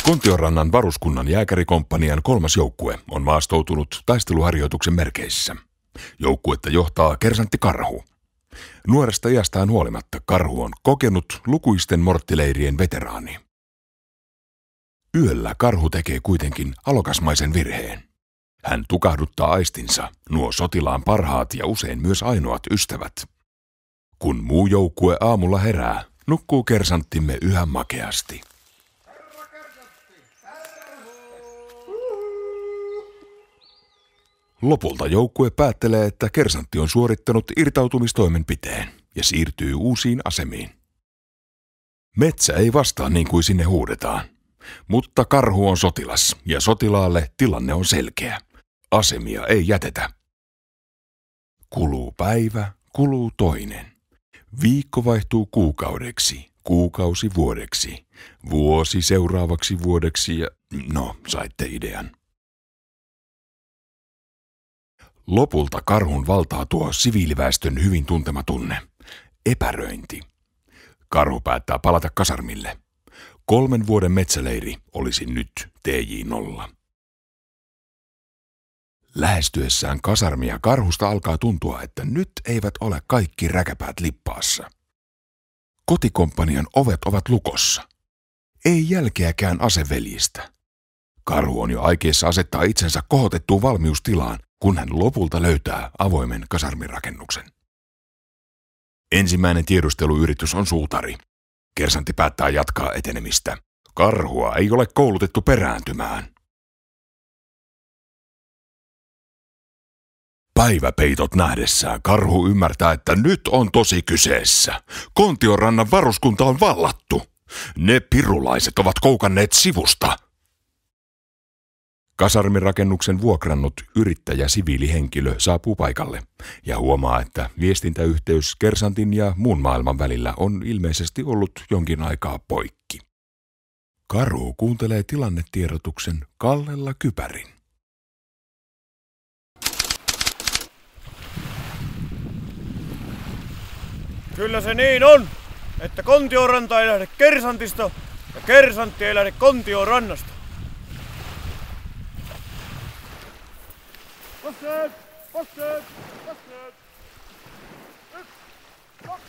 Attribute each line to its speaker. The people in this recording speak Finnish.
Speaker 1: Kontiorannan varuskunnan jääkärikomppanian 3. joukkue on maastoutunut taisteluharjoituksen merkeissä. Joukkuetta johtaa kersantti Karhu. Nuoresta iästään huolimatta Karhu on kokenut lukuisten morttileirien veteraani. Yöllä Karhu tekee kuitenkin alokasmaisen virheen. Hän tukahduttaa aistinsa, nuo sotilaan parhaat ja usein myös ainoat ystävät. Kun muu joukkue aamulla herää, nukkuu kersanttimme yhä makeasti. Lopulta joukkue päättelee, että kersantti on suorittanut irtautumistoimenpiteen ja siirtyy uusiin asemiin. Metsä ei vastaa niin kuin sinne huudetaan, mutta Karhu on sotilas ja sotilaalle tilanne on selkeä. Asemia ei jätetä. Kuluu päivä, kuluu toinen. Viikko vaihtuu kuukaudeksi, kuukausi vuodeksi, vuosi seuraavaksi vuodeksi ja saitte idean. Lopulta Karhun valtaa tuo siviiliväestön hyvin tuntema tunne, epäröinti. Karhu päättää palata kasarmille. 3 vuoden metsäleiri olisi nyt TJ0. Lähestyessään kasarmia Karhusta alkaa tuntua, että nyt eivät ole kaikki räkäpäät lippaassa. Kotikomppanian ovet ovat lukossa. Ei jälkeäkään aseveljistä. Karhu on jo aikeissa asettaa itsensä kohotettuun valmiustilaan, kun hän lopulta löytää avoimen kasarmirakennuksen. Ensimmäinen tiedusteluyritys on suutari. Kersantti päättää jatkaa etenemistä. Karhua ei ole koulutettu perääntymään. Päiväpeitot nähdessään Karhu ymmärtää, että nyt on tosi kyseessä. Kontiorannan varuskunta on vallattu. Ne pirulaiset ovat koukanneet sivusta. Kasarmirakennuksen vuokrannut yrittäjä-siviilihenkilö saapuu paikalle ja huomaa, että viestintäyhteys kersantin ja muun maailman välillä on ilmeisesti ollut jonkin aikaa poikki. Karhu kuuntelee tilannetiedotuksen kallella kypärin.
Speaker 2: Kyllä se niin on, että Kontioranta ei lähde kersantista ja kersantti ei lähde Kontiorannasta. Vasteet! Vasteet! Vasteet! 1, 2,